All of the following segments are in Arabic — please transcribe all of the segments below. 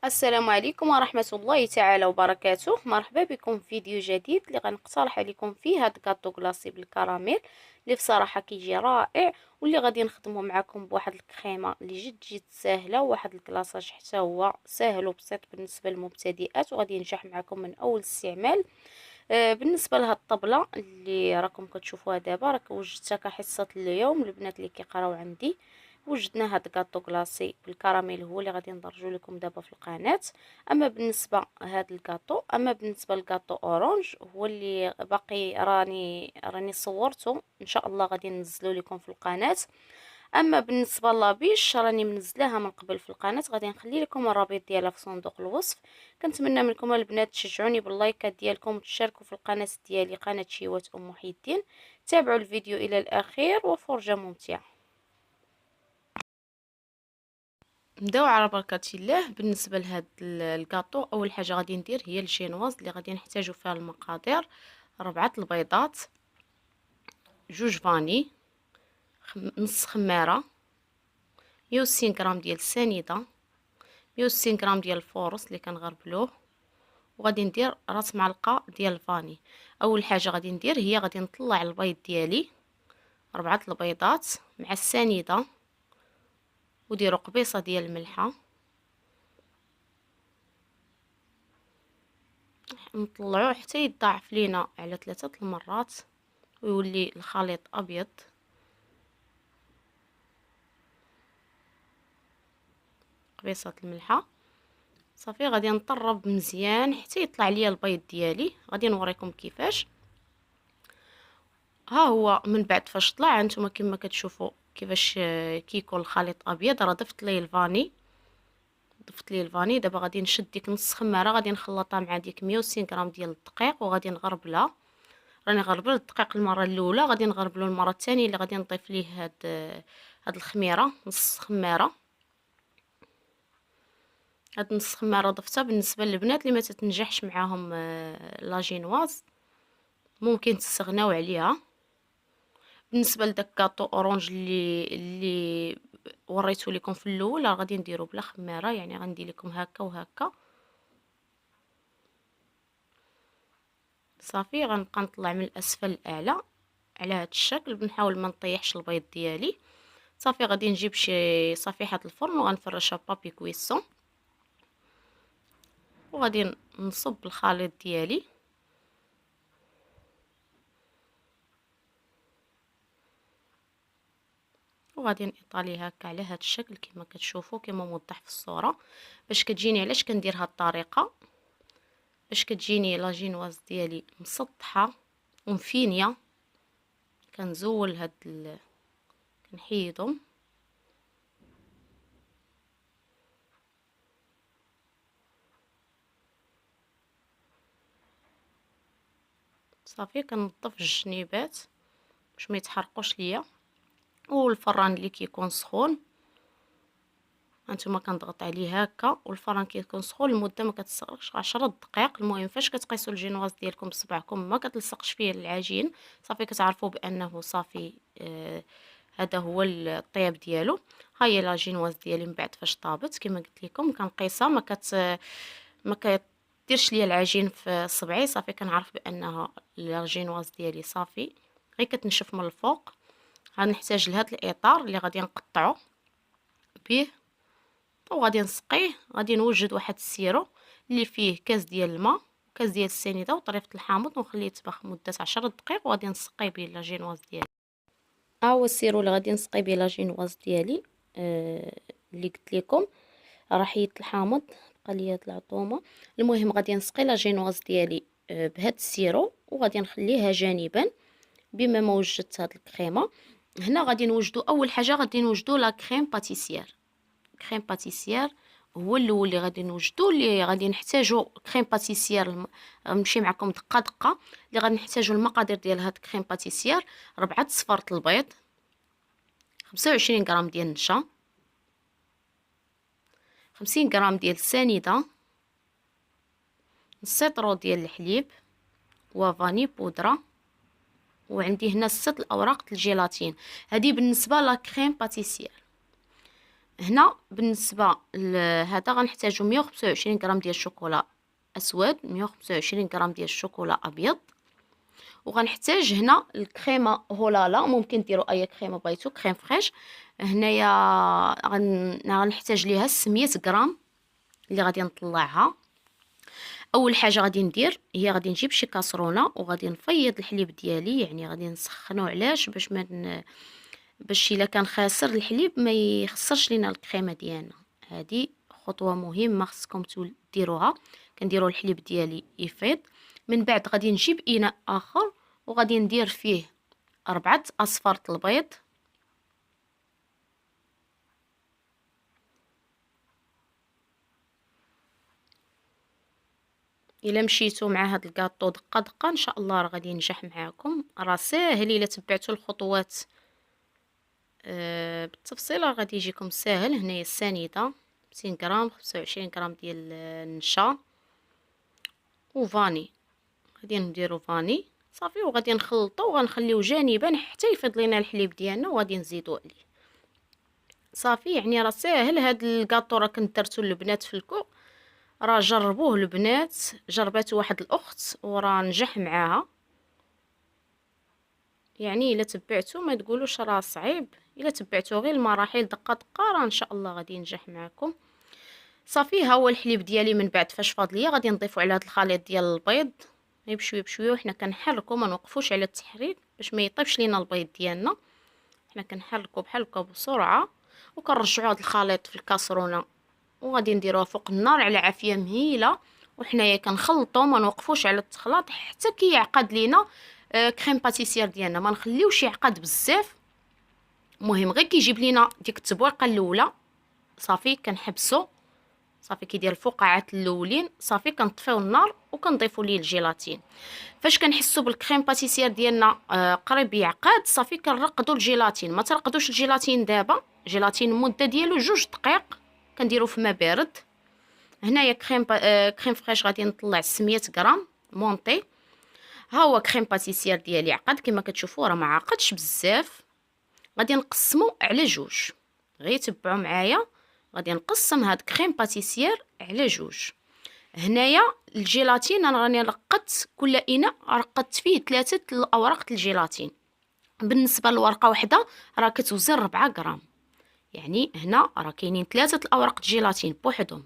السلام عليكم ورحمة الله تعالى وبركاته. مرحبا بكم في فيديو جديد اللي غنقترح عليكم فيه هاد كاطو كلاصي بالكراميل اللي بصراحة كيجي رائع، واللي غادي نخدمه معكم بواحد الكريمة اللي جد ساهلة، وواحد الكلاصاج حتى هو ساهل وبسيط بالنسبة للمبتدئات وغادي ينجح معكم من اول استعمال. بالنسبه لهاد الطبله اللي راكم كتشوفوها دابا، راك وجدتها كحصه اليوم البنات اللي كيقراو عندي. وجدنا هاد كاطو كلاصي بالكراميل هو اللي غادي ندرجو لكم دابا في القناه. اما بالنسبه للكاطو اورانج هو اللي باقي راني صورته، ان شاء الله غادي ننزلو لكم في القناه. اما بالنسبه لابيش راني منزلاها من قبل في القناه، غادي نخلي لكم الرابط ديالها في صندوق الوصف. كنتمنى منكم البنات تشجعوني باللايكات ديالكم وتشاركوا في القناه ديالي قناه شيوات ام محي الدين. تابعوا الفيديو الى الاخير وفرجه ممتعه. نبداو على بركه الله. بالنسبه لهاد الكاطو اول حاجه غادي ندير هي الجينواز اللي غادي نحتاجو فيها المقادير: 4 البيضات، 2 فاني، نص خماره، 160 غرام ديال السنيده، 160 غرام ديال الفورص اللي كنغربلوه، وغادي ندير راس معلقه ديال الفاني. اول حاجه غادي ندير هي غادي نطلع البيض ديالي، 4 البيضات مع السنيده، وديروا قبيصه ديال الملحه، نطلعوه حتى يضاعف لينا على 3 المرات ويولي الخليط ابيض. قبيصه الملحه صافي. غادي نطرب مزيان حتى يطلع ليا البيض ديالي. غادي نوريكم كيفاش. ها هو من بعد فاش طلع نتوما كما كتشوفوا كيفاش كيكون الخليط ابيض. راه ضفت ليه الفاني. دابا غادي نشد ديك نص خماره، غادي نخلطها مع ديك 160 غرام ديال الدقيق وغادي نغربلها. راني غربل الدقيق المره الاولى، غادي نغربلو المره الثانيه اللي غادي نضيف ليه هاد الخميره، نص خماره. هاد نص خماره ضفتها بالنسبه للبنات اللي ما تتنجحش معاهم لاجينواز، ممكن تستغناو عليها. بالنسبه لداك كاطو اورانج اللي وريته لكم في الاول، راه غادي نديرو بلا خماره، يعني غندير لكم هكا وهكا صافي. غنبقى نطلع من الاسفل الاعلى على هذا الشكل، بنحاول ما نطيحش البيض ديالي. صافي غادي نجيب شي صفيحه الفرن وغنفرشها بابي كويسون، وغادي نصب الخليط ديالي. وغادي نطاليه هكا على هذا الشكل كما كتشوفوا، كما موضح في الصوره. باش كتجيني، علاش كندير هذه الطريقه؟ باش كتجيني لاجينواز ديالي مسطحه ومفينيه. كنزول كنحيدهم صافي. كنظف الجنيبات باش ما يتحرقوش ليا. والفران اللي كيكون سخون هانتوما كنضغط عليه هكا، والفران كيكون سخون المده ما كتستغرقش 10 دقائق. المهم فاش كتقيسوا الجينواز ديالكم بصبعكم ما كتلصقش فيه العجين، صافي كتعرفوا بانه صافي. هذا هو الطياب ديالو. ها هي لاجينواز ديالي من بعد فاش طابت كما قلت لكم كنقيسها، ما كديرش ليا العجين في صبعي. صافي كنعرف بانها لاجينواز ديالي صافي، غير كتنشف من الفوق. غنحتاج لهذا الاطار اللي غادي نقطعه به وغادي نسقيه. غادي نوجد واحد السيرو اللي فيه كاس ديال الماء وكاس ديال السنيده وطريفه الحامض، ونخليه يطبخ مده 10 دقائق وغادي نسقيه به لاجينواز ديالي. ها هو السيرو اللي غادي نسقي به لاجينواز ديالي. اللي قلت لكم راه حيدت الحامض، بقى لي هاد العطومه. المهم غادي نسقي لاجينواز ديالي بهاد السيرو وغادي نخليها جانبا. بما ما وجدت هاد الكريمه هنا غادي نوجدو اول حاجه، غادي نوجدو لا كريم باتيسير. كريم باتيسير هو الاول اللي غادي نوجدو، اللي غادي نحتاجو كريم باتيسير. نمشي معكم دقه دقه. اللي غادي نحتاجو المقادير ديال هاد كريم باتيسير: 4 صفارة البيض، 25 غرام ديال النشا، 50 غرام ديال السنيده، نص سيطرو ديال الحليب، وفاني بودره، وعندي هنا 6 الاوراق ديال الجيلاتين. هذه بالنسبه لا كريم باتيسير. هنا بالنسبه لهذا غنحتاجو 125 غرام ديال الشوكولا اسود، 125 غرام ديال الشوكولا ابيض، وغنحتاج هنا الكريمه هولالا، ممكن ديروا اي كريمه بغيتو، كريم فريش. هنايا غنحتاج ليها 600 غرام اللي غادي نطلعها. اول حاجه غادي ندير هي غادي نجيب شي كاسرونه وغادي نفيض الحليب ديالي، يعني غادي نسخنو. علاش؟ باش ما باش الا كان خاسر الحليب ما يخسرش لينا الكريمه ديالنا. هذه خطوه مهمه خصكم ديروها. كنديروا الحليب ديالي يفيض، من بعد غادي نجيب اناء اخر وغادي ندير فيه 4 اصفار البيض، الا مشيتو مع هاد الكاطو دقه دقه ان شاء الله راه غادي ينجح معاكم. راه ساهل الا تبعتوا الخطوات بالتفصيل، راه غادي يجيكم ساهل. هنايا السنيده 200 غرام، 25 غرام ديال النشا وفاني، غادي نديرو فاني صافي، وغادي نخلطو وغنخليو جانبا حتى يفيض لينا الحليب ديالنا وغادي نزيدو عليه صافي. يعني راه ساهل هاد الكاطو، راه كنت درتو للبنات في الكو، راه جربوه البنات، جرباتو واحد الاخت وراه نجح معاها. يعني الا تبعتو ما تقولوش راه صعيب، الا تبعتو غير المراحل دقه دقه راه ان شاء الله غادي ينجح معكم صافي. ها هو الحليب ديالي، من بعد فاش فاض ليا غادي نضيفو على هذا الخليط ديال البيض غير بشويه بشويه، وحنا كنحركو ما نوقفوش على التحريك باش ما يطيبش لينا البيض ديالنا. حنا كنحركو بحال هكا بسرعه وكنرجعوا هذا الخليط في الكاسرونه وغادي نديروها فوق النار على عافيه مهيله، وحنايا كنخلطو ما نوقفوش على التخلاط حتى كيعقد لينا كريم باتيسير ديالنا. ما نخليوش يعقد بزاف، المهم غير كيجيب لينا ديك التبويقه الاولى صافي كنحبسو. صافي كيدير الفقاعات الاولين صافي كنطفيو النار وكنضيفوا ليه الجيلاتين. فاش كنحسوا بالكريم باتيسير ديالنا قريب يعقد صافي كنرقدوا الجيلاتين. ما ترقدوش الجيلاتين دابا، جيلاتين المده ديالو 2 دقائق كنديروا في ما بارد. هنايا كريم فريش غادي نطلع 600 غرام مونطي. ها هو كريم باتيسير ديالي عقد كما كتشوفوا، راه ما عقدش بزاف. غادي نقسمو على 2، غير تبعوا معايا. غادي نقسم هاد كريم باتيسير على 2. هنايا الجيلاتين انا راني رقدت كل اناء رقدت فيه 3 الاوراق الجيلاتين. بالنسبه لورقه واحده راه كتوزن 4 غرام، يعني هنا راه كاينين 3 الاوراق الجيلاتين بوحدهم.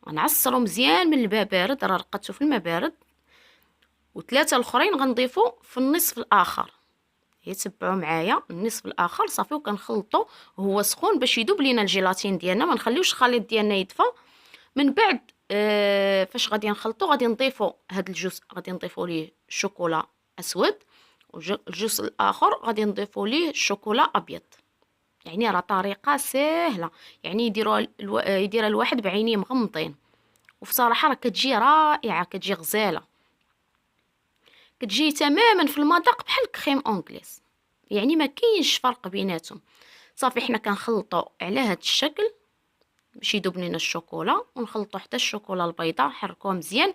غنعصرو مزيان من الماء بارد، راه رقدتو في الماء بارد، و3 الاخرين غنضيفو في النصف الاخر. يتبعوا معايا النصف الاخر صافي، وكنخلطو وهو سخون باش يذوب لينا الجيلاتين ديالنا. ما نخليوش الخليط ديالنا يدفى. من بعد فاش غادي نخلطو غادي نضيفو هاد الجزء غادي نضيفو ليه شوكولا اسود، والجزء الاخر غادي نضيفو ليه الشوكولا ابيض. يعني راه طريقه ساهله، يعني يديرها الواحد بعينيه مغمضين، وفي صراحه راه كتجي رائعه، كتجي غزاله، كتجي تماما في المذاق بحال كريم اونغليز، يعني ما كاينش فرق بيناتهم. صافي حنا كنخلطوا على هذا الشكل باش يذوب لنا الشوكولا، ونخلطوا حتى الشوكولا البيضاء حركوها مزيان.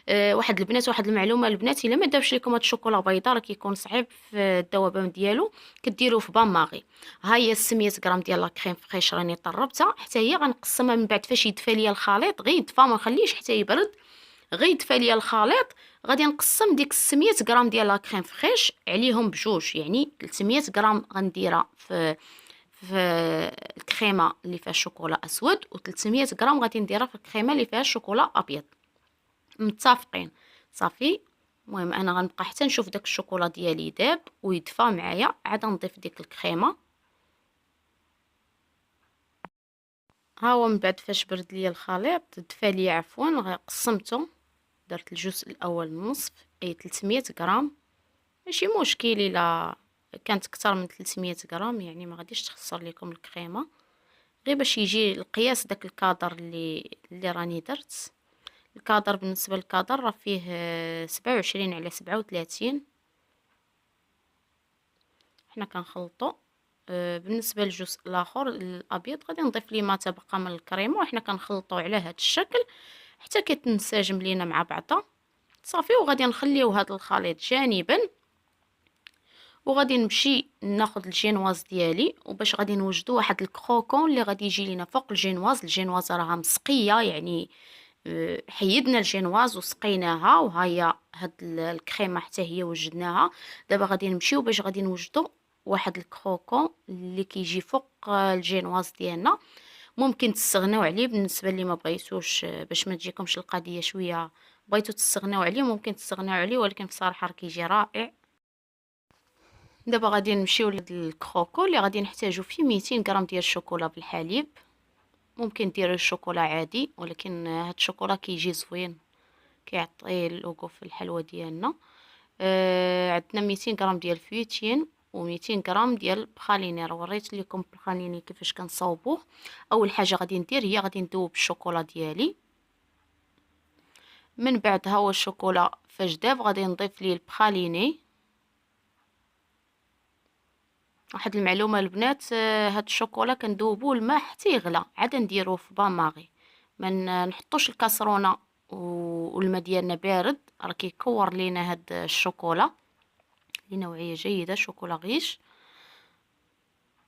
واحد البنات، واحد المعلومه البنات، الا ما دابش لكم هاد الشوكولا البيضاء راه كيكون صعيب في الذوبان ديالو، كديروه في بان ماغي. ها هي 600 غرام ديال لا كريم فريش راني طربتها حتى هي. غنقسمها من بعد فاش يدفى ليا الخليط، غير يدفى ما نخليش حتى يبرد، غير يدفى ليا الخليط غادي نقسم ديك 600 غرام ديال لا كريم فريش عليهم بجوج، يعني 300 غرام غنديرها في الكريمه اللي فيها الشوكولا اسود، و300 غرام غادي نديرها في الكريمه اللي فيها الشوكولا ابيض. متفقين صافي. المهم انا غنبقى حتى نشوف داك الشوكولا ديالي داب ويدفى معايا، عاد نضيف ديك الكريمه. ها هو من بعد فاش برد ليا الخليط دفى ليا عفوا، قسمته درت الجزء الاول نصف اي 300 غرام. ماشي مشكل الا كانت اكثر من 300 غرام، يعني ما غاديش تخسر لكم الكريمه، غير باش يجي القياس داك الكادر اللي راني درت. الكادر بالنسبه للكادر راه فيه 27 على 37. حنا كنخلطو. بالنسبه للجزء الاخر الابيض غادي نضيف ليه ما تبقى من الكريمه، وحنا كنخلطو على هذا الشكل حتى كتنسجم لينا مع بعضها صافي. وغادي نخليو هذا الخليط جانبا، وغادي نمشي ناخذ الجينواز ديالي، وباش غادي نوجدو واحد الكروكون اللي غادي يجي لينا فوق الجينواز راها مسقيه، يعني حيدنا الجينواز وسقيناها، وهي هاد الكريمه حتى هي وجدناها. دابا غادي نمشيو باش غادي نوجدو واحد الكروكون اللي كيجي فوق الجينواز ديالنا. ممكن تستغناو عليه بالنسبه اللي ما بغيتوش، باش ما تجيكمش القضيه شويه بغيتو تستغناو عليه ممكن تستغناو عليه، ولكن بصراحه راه كيجي رائع. دابا غادي نمشيو للكروكو اللي غادي نحتاجو فيه 200 غرام ديال الشوكولا بالحليب. ممكن ديروا الشوكولا عادي، ولكن هاد الشوكولا كيجي زوين، كيعطي اللوغو في الحلوى ديالنا. عندنا 200 غرام ديال الفيوتين و200 غرام ديال البخاليني. راه وريت لكم البخاليني كيفاش كنصاوبوه. اول حاجه غادي ندير هي غادي نذوب الشوكولا ديالي. من بعد ها هو الشوكولا فاش داب غادي نضيف ليه البخاليني. واحد المعلومه البنات، هاد الشوكولا كندوبوه الماء حتى يغلى، عاد نديروه في باماغي. ما نحطوش الكاسرونه والماء ديالنا بارد، راه كيكور لينا هاد الشوكولا. لنوعيه جيده شوكولا غيش.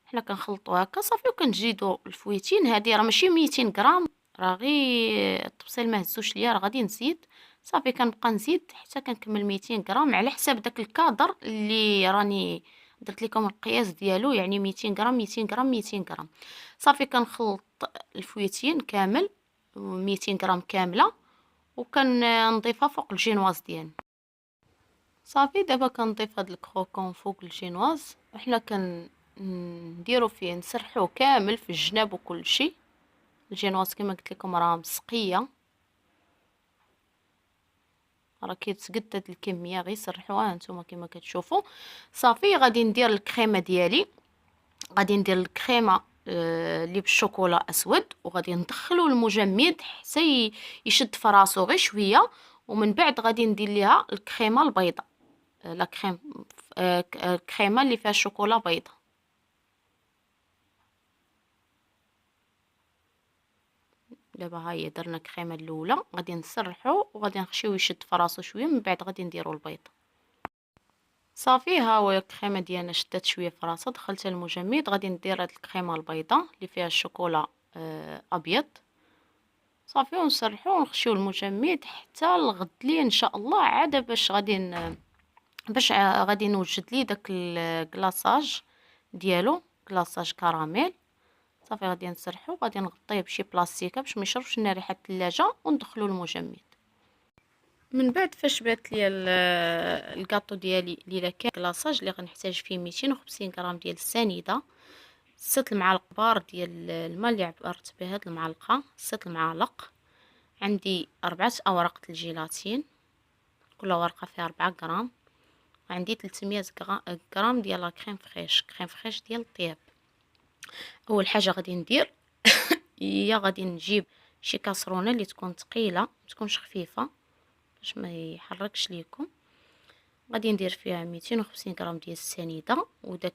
حنا كنخلطو هكا صافي، وكنجيدو الفويتين. هادي راه ماشي 200 غرام، راه غير التبصيل ما هزوش ليا، راه غادي نزيد. صافي كنبقى نزيد حتى كنكمل 200 غرام على حساب داك الكادر اللي راني درت لكم القياس ديالو، يعني 200 غرام 200 غرام 200 غرام. صافي كنخلط الفويتين كامل 200 غرام كامله، وكنضيفها فوق الجينواز ديالنا. صافي دابا كنضيف هاد الكروكون فوق الجينواز، وحنا نديرو فيه نسرحوه كامل في الجناب وكل شيء. الجينواز كما قلت لكم راه مسقيه، راه كيتقدد الكميه، غير سرحوها نتوما كما كتشوفوا. صافي غادي ندير الكريمه ديالي. غادي ندير الكريمه اللي بالشوكولا اسود، وغادي ندخلو المجمد حتى يشد في راسو غير شويه. ومن بعد غادي ندير ليها الكريمه البيضاء، لا كريم، الكريمه اللي فيها الشوكولا بيضاء. دابا ها هي درنا الكريمه الاولى، غادي نسرحو وغادي نخشيو يشد في راسو شويه، من بعد غادي نديرو البيض. صافي ها هو الكريمه ديالنا شدات شويه في راسها، دخلت المجمد. غادي ندير هاد الكريمه البيضاء اللي فيها الشوكولا ابيض. صافي ونسرحو ونخشيو المجمد حتى الغد ليه ان شاء الله، عاد باش غادي نوجد ليه داك الكلاصاج ديالو، كلاصاج كراميل. صافي غادي نسرحو، غادي نغطيه بشي بلاستيكه باش ما يشربش لنا ريحه الثلاجه، وندخلو المجمد. من بعد فاش بات ليا الكاطو ديالي اللي كان كلاصاج اللي غنحتاج فيه 250 غرام ديال السنيده، 6 المعالق كبار ديال الماء اللي عبرت به هاد المعلقه، 6 المعالق. عندي 4 اوراق الجيلاتين، كل ورقه فيها 4 غرام. عندي 300 غرام ديال لا كريم فريش، كريم فريش ديال الطياب. اول حاجه غادي ندير هي غادي نجيب شي كاسرونه اللي تكون ثقيله، ما تكونش خفيفه باش ما يحركش ليكم. غادي ندير فيها 250 غرام ديال السنيده، وداك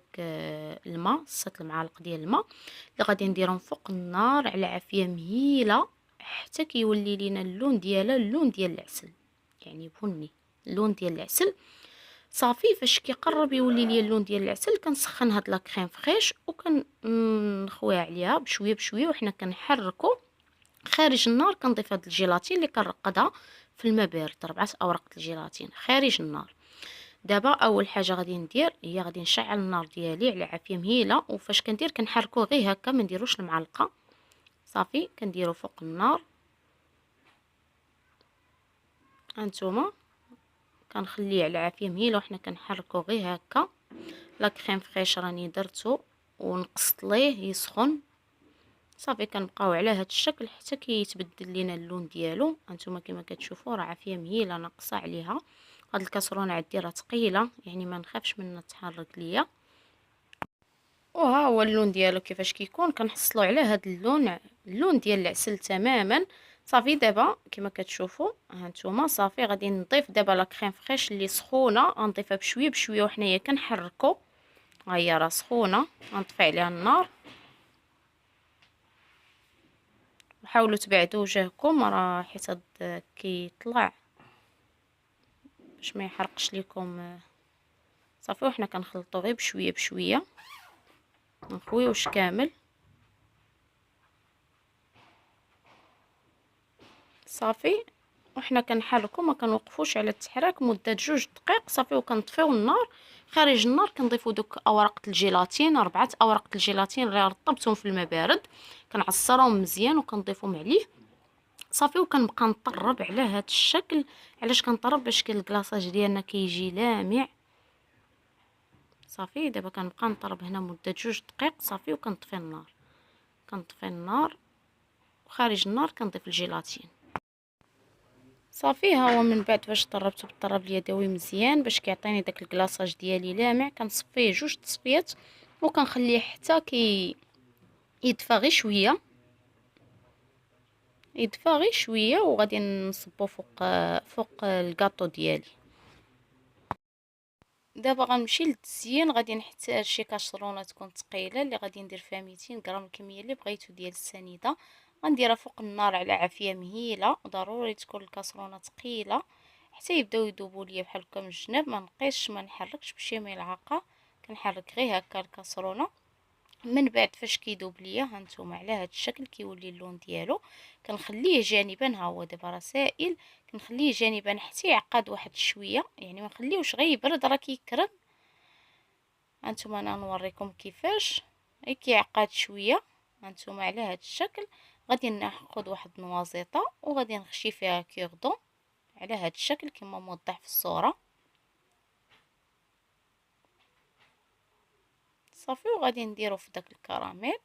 الماء 6 المعالق ديال الماء اللي غادي نديرهم فوق النار على عافيه مهيله حتى كيولي لينا اللون ديالها اللون ديال العسل، يعني بني، اللون ديال العسل. صافي فاش كيقرب يولي ليا اللون ديال العسل، كنسخن هاد لا كريم فريش وكنخويها عليها بشويه بشويه، وحنا كنحركو. خارج النار كنضيف هاد الجيلاتين اللي كنرقدها في الماء بارد، 4 اوراق الجيلاتين خارج النار. دابا اول حاجه غادي ندير هي غادي نشعل النار ديالي على عافيه مهيله، وفاش كندير كنحركو غير هكا، ما نديروش المعلقه. صافي كنديرو فوق النار هانتوما، كنخليه على عافيه مهيله وحنا كنحركو غير هكا. لا كريم فريش راني درتو ونقصت ليه يسخن. صافي كنبقاو على هذا الشكل حتى كيتبدل لينا اللون ديالو. هانتوما كما كتشوفوا راه عافيه مهيله ناقصه عليها. هاد الكاسرونه عندي راه ثقيله، يعني ما نخافش منها تحرك ليا. وها هو اللون ديالو كيفاش كيكون، كنحصلوا على هاد اللون ديال العسل تماما. صافي دابا كما كتشوفوا هانتوما، صافي غادي نضيف دابا لا كريم فريش اللي سخونه، غنضيفها بشويه بشويه وحنايا كنحركو. ها هي راه سخونه، غنطفي عليها النار. حاولوا تبعدوا وجهكم راه حيت كيطلع باش ما يحرقش لكم. صافي وحنا كنخلطو غير بشويه بشويه، نخويوش كامل. صافي وحنا كنحركو ما كنوقفوش على التحراك مده 2 دقائق. صافي وكنطفيو النار. خارج النار كنضيفو دوك اوراق الجيلاتين، 4 اوراق الجيلاتين اللي رطبتهم في الماء بارد، كنعصرهم مزيان وكنضيفهم عليه. صافي وكنبقى نطرب على هذا الشكل. علاش كنطرب؟ باش الكلاصاج ديالنا كيجي لامع. صافي دابا كنبقى نطرب هنا مده 2 دقائق. صافي وكنطفي النار، كنطفي النار وخارج النار كنضيف الجيلاتين. صافي ها هو من بعد باش طربته بالطراب اليدوي مزيان باش كيعطيني داك الكلاصاج ديالي لامع. كنصفيه 2 تصفيات وكنخليه حتى يدفى غير شويه، يدفى غير شويه وغادي نصبو فوق الكاطو ديالي. دابا غنمشي للتزيين. غادي نحتاج شي كاشرونه تكون ثقيله اللي غادي ندير فيها 200 غرام الكميه اللي بغيتو ديال السنيده. غنديرها فوق النار على عافيه مهيله، وضروري تكون الكاسرونه ثقيله حتى يبداو يذوبوا ليا بحال هكا من الجناب. ما نقيسش ما نحركش بشي ملعقه، كنحرك غير هكا الكاسرونه. من بعد فاش كيذوب ليا هانتوما على هذا الشكل كيولي اللون ديالو، كنخليه جانبا. ها هو دابا راه سائل، كنخليه جانبا حتى يعقد واحد شويه، يعني ما نخليوش غير يبرد راه كيكرم. هانتوما انا نوريكم كيفاش غير كيعقد شويه. هانتوما على هذا الشكل غادي ناخذ واحد نوازيطه وغادي نخشي فيها كوردون على هذا الشكل كما موضح في الصوره. صافي وغادي نديرو في داك الكراميل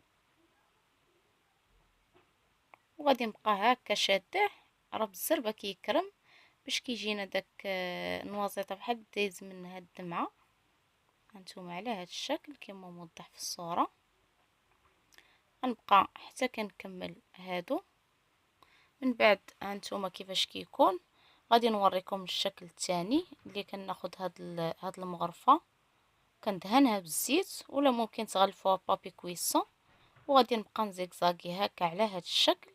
وغادي نبقى هكا شاداه، راه بالزربه كيكرم باش كيجينا داك النوازيطه بحال دايز منها الدمعه. هانتوما على هذا الشكل كما موضح في الصوره. غنبقى حتى كنكمل هادو. من بعد هانتوما كيفاش كيكون. غادي نوريكم الشكل الثاني اللي كناخذ هاد المغرفه كندهنها بالزيت، ولا ممكن تغلفوها بابي كويسون، وغادي نبقى نزيكزاكي هكا على هاد الشكل،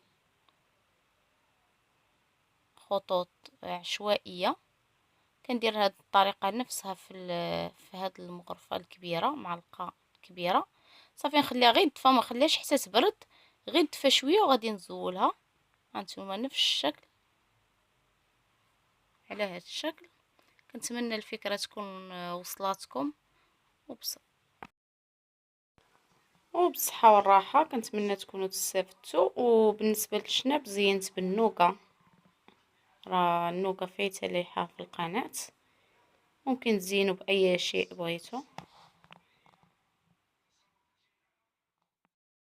خطوط عشوائيه. كندير هاد الطريقه نفسها في هاد المغرفه الكبيره، معلقه كبيره. صافي نخليها غير دفا، ما نخليهاش حتى تبرد، غير دفا شويه وغادي نزولها. هانتوما نفس الشكل على هاد الشكل. كنتمنى الفكره تكون وصلاتكم وبصحه والراحه. كنتمنى تكونوا تستافدتوا. وبالنسبه للشناب زينت بالنوكا، راه النوكا فايته ليها في القناه، ممكن تزينوا باي شيء بغيتو.